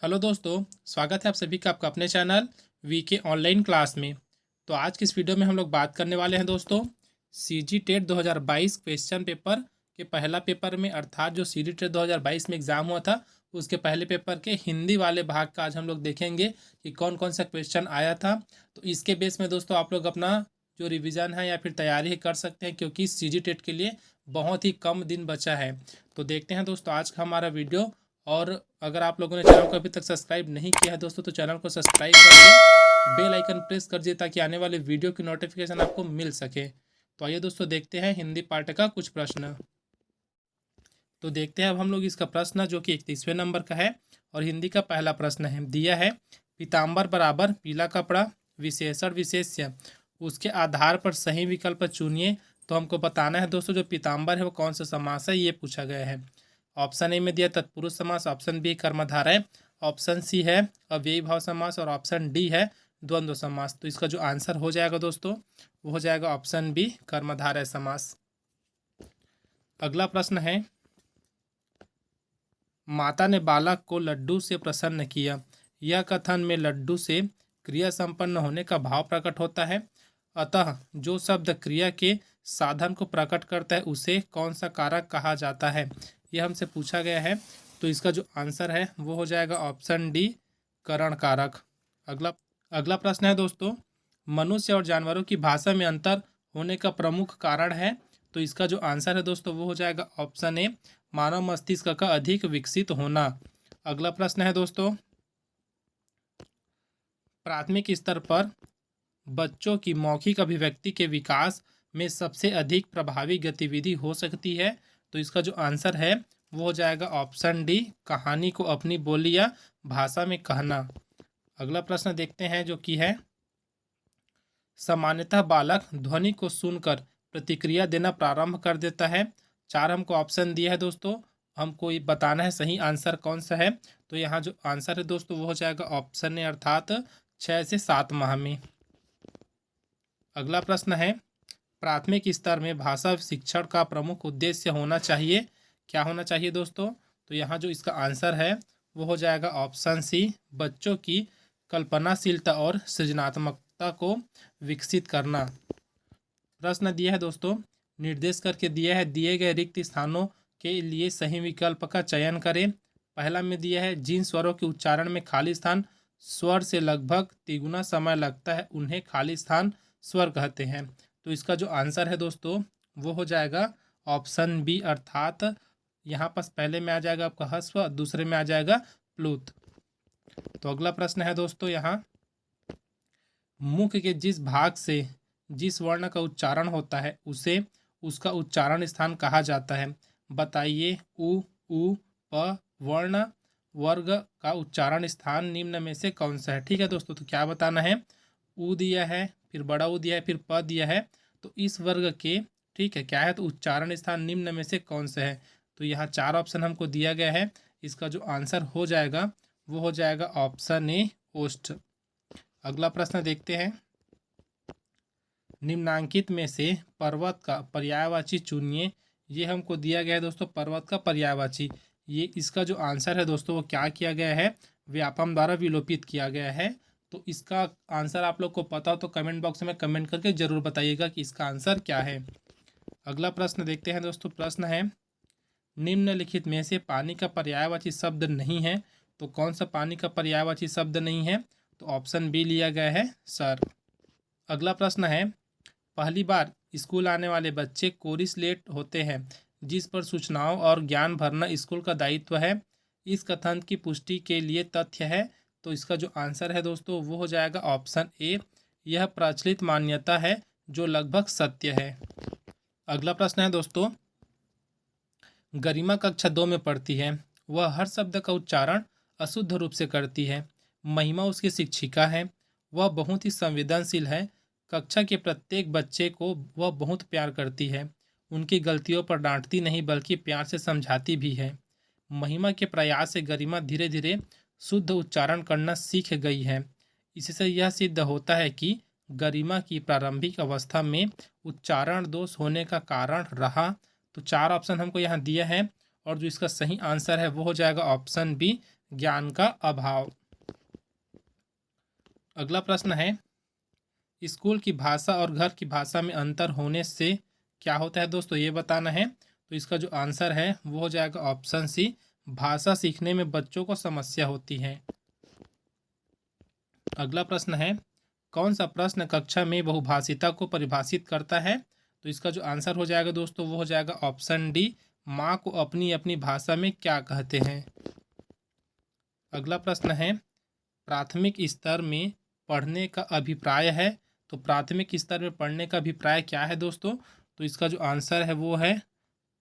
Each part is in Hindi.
हेलो दोस्तों, स्वागत है आप सभी का आपका अपने चैनल वीके ऑनलाइन क्लास में। तो आज की इस वीडियो में हम लोग बात करने वाले हैं दोस्तों सीजी टेट 2022 क्वेश्चन पेपर के पहला पेपर में, अर्थात जो सीजी टेट 2022 में एग्ज़ाम हुआ था उसके पहले पेपर के हिंदी वाले भाग का आज हम लोग देखेंगे कि कौन कौन सा क्वेश्चन आया था। तो इसके बेस में दोस्तों आप लोग अपना जो रिविज़न है या फिर तैयारी कर सकते हैं, क्योंकि सीजी टेट के लिए बहुत ही कम दिन बचा है। तो देखते हैं दोस्तों आज का हमारा वीडियो। और अगर आप लोगों ने चैनल को अभी तक सब्सक्राइब नहीं किया है दोस्तों, तो चैनल को सब्सक्राइब करके बेल आइकन प्रेस कर दिए ताकि आने वाले वीडियो की नोटिफिकेशन आपको मिल सके। तो आइए दोस्तों देखते हैं हिंदी पार्ट का कुछ प्रश्न। तो देखते हैं अब हम लोग इसका प्रश्न जो कि 31वें नंबर का है और हिंदी का पहला प्रश्न है। दिया है पीताम्बर बराबर पीला कपड़ा, विशेषण विशेष्य, उसके आधार पर सही विकल्प चुनिए। तो हमको बताना है दोस्तों जो पीताम्बर है वो कौन सा समास है, ये पूछा गया है। ऑप्शन ए में दिया तत्पुरुष समास, ऑप्शन बी कर्मधारय, ऑप्शन सी है अव्ययी भाव समास और ऑप्शन डी है द्वंद्व समास। तो इसका जो आंसर हो जाएगा दोस्तों वो हो जाएगा ऑप्शन बी कर्मधारय समास। अगला प्रश्न है, माता ने बालक को लड्डू से प्रसन्न किया। यह कथन में लड्डू से क्रिया संपन्न होने का भाव प्रकट होता है। अतः जो शब्द क्रिया के साधन को प्रकट करता है उसे कौन सा कारक कहा जाता है, यह हमसे पूछा गया है। तो इसका जो आंसर है वो हो जाएगा ऑप्शन डी करण कारक। अगला अगला प्रश्न है दोस्तों, मनुष्य और जानवरों की भाषा में अंतर होने का प्रमुख कारण है। तो इसका जो आंसर है दोस्तों वो हो जाएगा ऑप्शन ए मानव मस्तिष्क का अधिक विकसित होना। अगला प्रश्न है दोस्तों, प्राथमिक स्तर पर बच्चों की मौखिक अभिव्यक्ति के विकास में सबसे अधिक प्रभावी गतिविधि हो सकती है। तो इसका जो आंसर है वो हो जाएगा ऑप्शन डी कहानी को अपनी बोली या भाषा में कहना। अगला प्रश्न देखते हैं जो कि है, सामान्यतः बालक ध्वनि को सुनकर प्रतिक्रिया देना प्रारंभ कर देता है। चार हमको ऑप्शन दिया है दोस्तों, हमको ये बताना है सही आंसर कौन सा है। तो यहाँ जो आंसर है दोस्तों वो हो जाएगा ऑप्शन ए अर्थात 6 से 7 माह में। अगला प्रश्न है, प्राथमिक स्तर में भाषा शिक्षण का प्रमुख उद्देश्य होना चाहिए, क्या होना चाहिए दोस्तों। तो यहाँ जो इसका आंसर है वो हो जाएगा ऑप्शन सी बच्चों की कल्पनाशीलता और सृजनात्मकता को विकसित करना। प्रश्न दिया है दोस्तों, निर्देश करके दिया है दिए गए रिक्त स्थानों के लिए सही विकल्प का चयन करें। पहला में दिया है जिन स्वरों के उच्चारण में खाली स्थान स्वर से लगभग तिगुना समय लगता है उन्हें खाली स्थान स्वर कहते हैं। तो इसका जो आंसर है दोस्तों वो हो जाएगा ऑप्शन बी अर्थात यहाँ पास पहले में आ जाएगा आपका ह्रस्व, दूसरे में आ जाएगा प्लुत। तो अगला प्रश्न है दोस्तों, यहाँ मुख के जिस भाग से जिस वर्ण का उच्चारण होता है उसे उसका उच्चारण स्थान कहा जाता है। बताइए उ प वर्ण वर्ग का उच्चारण स्थान निम्न में से कौन सा है। ठीक है दोस्तों, तो क्या बताना है, उ दिया है, फिर बड़ा उ दिया है, फिर प दिया है। तो इस वर्ग के ठीक है क्या है, तो उच्चारण स्थान निम्न में से कौन सा है। तो यहाँ चार ऑप्शन हमको दिया गया है, इसका जो आंसर हो जाएगा वो हो जाएगा ऑप्शन ए ओष्ठ। अगला प्रश्न देखते हैं, निम्नांकित में से पर्वत का पर्यायवाची चुनिए। ये हमको दिया गया है दोस्तों पर्वत का पर्यायवाची। ये इसका जो आंसर है दोस्तों वो क्या किया गया है, व्यापम द्वारा विलोपित किया गया है। तो इसका आंसर आप लोग को पता हो तो कमेंट बॉक्स में कमेंट करके ज़रूर बताइएगा कि इसका आंसर क्या है। अगला प्रश्न देखते हैं दोस्तों, प्रश्न है निम्नलिखित में से पानी का पर्यायवाची शब्द नहीं है। तो कौन सा पानी का पर्यायवाची शब्द नहीं है, तो ऑप्शन बी लिया गया है सर। अगला प्रश्न है, पहली बार स्कूल आने वाले बच्चे कोरी स्लेट होते हैं जिस पर सूचनाओं और ज्ञान भरना स्कूल का दायित्व है। इस कथन की पुष्टि के लिए तथ्य है। तो इसका जो आंसर है दोस्तों वो हो जाएगा ऑप्शन ए, यह प्रचलित मान्यता है जो लगभग सत्य है। अगला प्रश्न है दोस्तों, गरिमा कक्षा 2 में पढ़ती है, वह हर शब्द का उच्चारण अशुद्ध रूप से करती है। महिमा उसकी शिक्षिका है, वह बहुत ही संवेदनशील है। कक्षा के प्रत्येक बच्चे को वह बहुत प्यार करती है, उनकी गलतियों पर डांटती नहीं बल्कि प्यार से समझाती भी है। महिमा के प्रयास से गरिमा धीरे धीरे शुद्ध उच्चारण करना सीख गई है। इससे यह सिद्ध होता है कि गरिमा की प्रारंभिक अवस्था में उच्चारण दोष होने का कारण रहा। तो चार ऑप्शन हमको यहाँ दिया है और जो इसका सही आंसर है वो हो जाएगा ऑप्शन बी ज्ञान का अभाव। अगला प्रश्न है, स्कूल की भाषा और घर की भाषा में अंतर होने से क्या होता है दोस्तों, ये बताना है। तो इसका जो आंसर है वो हो जाएगा ऑप्शन सी, भाषा सीखने में बच्चों को समस्या होती है। अगला प्रश्न है, कौन सा प्रश्न कक्षा में बहुभाषिता को परिभाषित करता है। तो इसका जो आंसर हो जाएगा दोस्तों वो हो जाएगा ऑप्शन डी, माँ को अपनी अपनी भाषा में क्या कहते हैं। अगला प्रश्न है, प्राथमिक स्तर में पढ़ने का अभिप्राय है। तो प्राथमिक स्तर में पढ़ने का अभिप्राय क्या है दोस्तों, तो इसका जो आंसर है वो है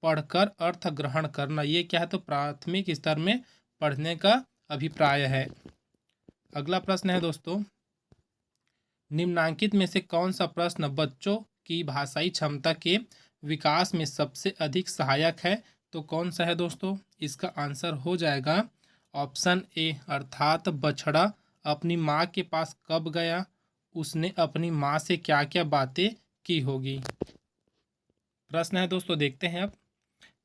पढ़कर अर्थ ग्रहण करना। ये क्या है, तो प्राथमिक स्तर में पढ़ने का अभिप्राय है। अगला प्रश्न है दोस्तों, निम्नांकित में से कौन सा प्रश्न बच्चों की भाषाई क्षमता के विकास में सबसे अधिक सहायक है। तो कौन सा है दोस्तों, इसका आंसर हो जाएगा ऑप्शन ए, अर्थात बछड़ा अपनी माँ के पास कब गया, उसने अपनी माँ से क्या क्या बातें की होगी। प्रश्न है दोस्तों, देखते हैं अब।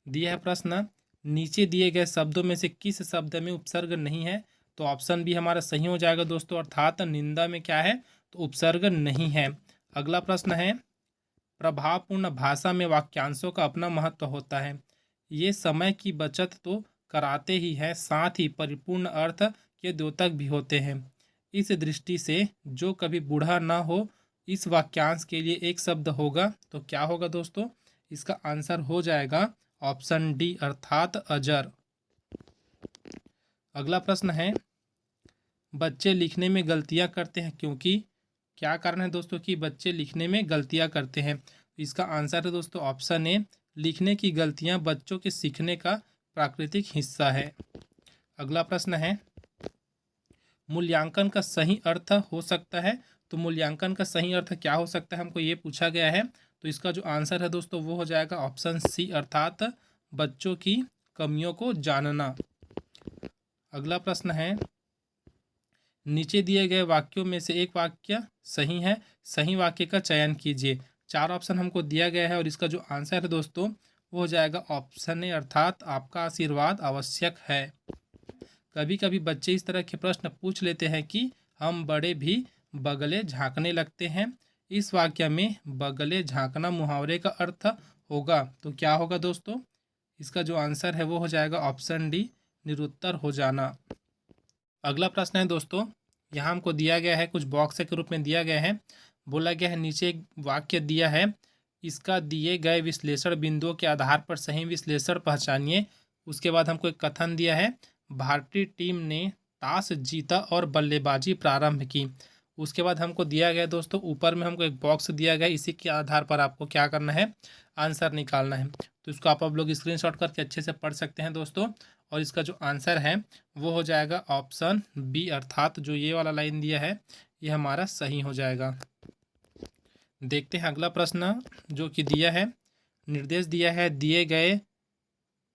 दिया है प्रश्न, नीचे दिए गए शब्दों में से किस शब्द में उपसर्ग नहीं है। तो ऑप्शन बी हमारा सही हो जाएगा दोस्तों, अर्थात निंदा में क्या है, तो उपसर्ग नहीं है। अगला प्रश्न है, प्रभावपूर्ण भाषा में वाक्यांशों का अपना महत्व होता है। ये समय की बचत तो कराते ही है, साथ ही परिपूर्ण अर्थ के द्योतक भी होते हैं। इस दृष्टि से जो कभी बूढ़ा ना हो, इस वाक्यांश के लिए एक शब्द होगा। तो क्या होगा दोस्तों, इसका आंसर हो जाएगा ऑप्शन डी, अर्थात अजर। अगला प्रश्न है, बच्चे लिखने में गलतियां करते हैं क्योंकि, क्या कारण है दोस्तों कि बच्चे लिखने में गलतियां करते हैं। इसका आंसर है दोस्तों ऑप्शन ए, लिखने की गलतियां बच्चों के सीखने का प्राकृतिक हिस्सा है। अगला प्रश्न है, मूल्यांकन का सही अर्थ हो सकता है। तो मूल्यांकन का सही अर्थ क्या हो सकता है, हमको ये पूछा गया है। तो इसका जो आंसर है दोस्तों वो हो जाएगा ऑप्शन सी, अर्थात बच्चों की कमियों को जानना। अगला प्रश्न है, नीचे दिए गए वाक्यों में से एक वाक्य सही है, सही वाक्य का चयन कीजिए। 4 ऑप्शन हमको दिया गया है और इसका जो आंसर है दोस्तों वो हो जाएगा ऑप्शन ए, अर्थात आपका आशीर्वाद आवश्यक है। कभी कभी बच्चे इस तरह के प्रश्न पूछ लेते हैं कि हम बड़े भी बगले झांकने लगते हैं। इस वाक्य में बगले झांकना मुहावरे का अर्थ होगा। तो क्या होगा दोस्तों, इसका जो आंसर है वो हो जाएगा ऑप्शन डी, निरुत्तर हो जाना। अगला प्रश्न है दोस्तों, यहाँ हमको दिया गया है, कुछ बॉक्स के रूप में दिया गया है। बोला गया है नीचे एक वाक्य दिया है, इसका दिए गए विश्लेषण बिंदुओं के आधार पर सही विश्लेषण पहचानिए। उसके बाद हमको एक कथन दिया है, भारतीय टीम ने टॉस जीता और बल्लेबाजी प्रारंभ की। उसके बाद हमको दिया गया दोस्तों, ऊपर में हमको एक बॉक्स दिया गया, इसी के आधार पर आपको क्या करना है, आंसर निकालना है। तो इसको आप लोग स्क्रीनशॉट करके अच्छे से पढ़ सकते हैं दोस्तों। और इसका जो आंसर है वो हो जाएगा ऑप्शन बी, अर्थात जो ये वाला लाइन दिया है ये हमारा सही हो जाएगा। देखते हैं अगला प्रश्न जो कि दिया है, निर्देश दिया है दिए गए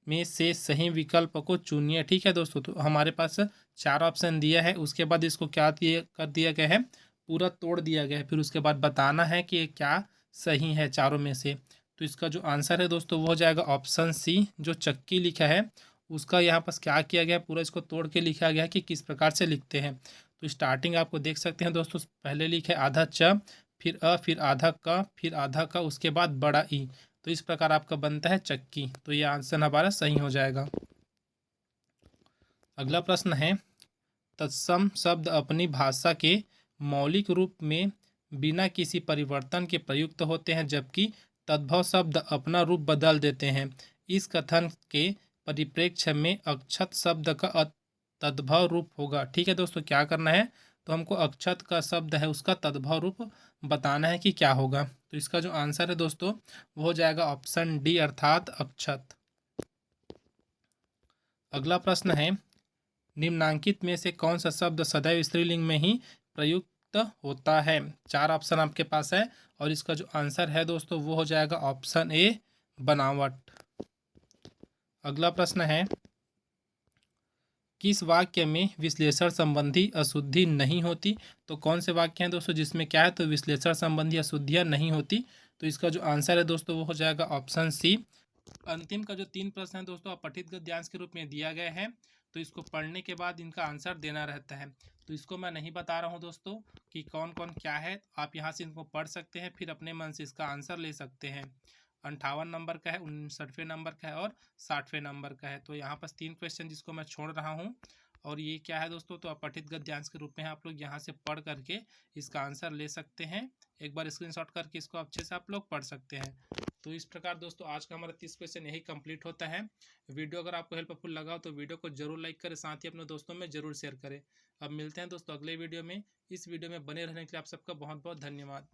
में से सही विकल्प को चुनिए। ठीक है दोस्तों, तो हमारे पास 4 ऑप्शन दिया है, उसके बाद इसको क्या कर दिया गया है, पूरा तोड़ दिया गया है। फिर उसके बाद बताना है कि क्या सही है चारों में से। तो इसका जो आंसर है दोस्तों वो हो जाएगा ऑप्शन सी, जो चक्की लिखा है उसका यहाँ पास क्या किया गया है, पूरा इसको तोड़ के लिखा गया है कि किस प्रकार से लिखते हैं। तो स्टार्टिंग आपको देख सकते हैं दोस्तों, पहले लिखे आधा च, फिर अ, फिर आधा क, फिर आधा का, उसके बाद बड़ा ई। तो इस प्रकार आपका बनता है चक्की। तो ये आंसर हमारा सही हो जाएगा। अगला प्रश्न है, तत्सम शब्द अपनी भाषा के मौलिक रूप में बिना किसी परिवर्तन के प्रयुक्त होते हैं, जबकि तद्भव शब्द अपना रूप बदल देते हैं। इस कथन के परिप्रेक्ष्य में अक्षत शब्द का तद्भव रूप होगा। ठीक है दोस्तों, क्या करना है, तो हमको अक्षत का शब्द है उसका तद्भव रूप बताना है कि क्या होगा। तो इसका जो आंसर है दोस्तों वो हो जाएगा ऑप्शन डी, अर्थात अक्षत। अगला प्रश्न है, निम्नांकित में से कौन सा शब्द सदैव स्त्रीलिंग में ही प्रयुक्त होता है। 4 ऑप्शन आपके पास है और इसका जो आंसर है दोस्तों वो हो जाएगा ऑप्शन ए, बनावट। अगला प्रश्न है, किस वाक्य में विश्लेषण संबंधी अशुद्धि नहीं होती। तो कौन से वाक्य हैं दोस्तों जिसमें क्या है, तो विश्लेषण संबंधी अशुद्धियाँ नहीं होती। तो इसका जो आंसर है दोस्तों वो हो जाएगा ऑप्शन सी। अंतिम का जो 3 प्रश्न है दोस्तों अपठित गद्यांश के रूप में दिया गया है। तो इसको पढ़ने के बाद इनका आंसर देना रहता है। तो इसको मैं नहीं बता रहा हूँ दोस्तों कि कौन कौन क्या है, आप यहाँ से इनको पढ़ सकते हैं, फिर अपने मन से इसका आंसर ले सकते हैं। 58 नंबर का है, 59वें नंबर का है और 60वें नंबर का है। तो यहाँ पर 3 क्वेश्चन जिसको मैं छोड़ रहा हूँ। और ये क्या है दोस्तों, तो अपठित गद्यांश के रूप में आप लोग यहाँ से पढ़ करके इसका आंसर ले सकते हैं। एक बार स्क्रीनशॉट करके इसको अच्छे से आप लोग पढ़ सकते हैं। तो इस प्रकार दोस्तों आज का हमारा 30 क्वेश्चन यही कंप्लीट होता है। वीडियो अगर आपको हेल्पफुल लगा हो तो वीडियो को जरूर लाइक करें, साथ ही अपने दोस्तों में जरूर शेयर करें। अब मिलते हैं दोस्तों अगले वीडियो में। इस वीडियो में बने रहने के लिए आप सबका बहुत बहुत धन्यवाद।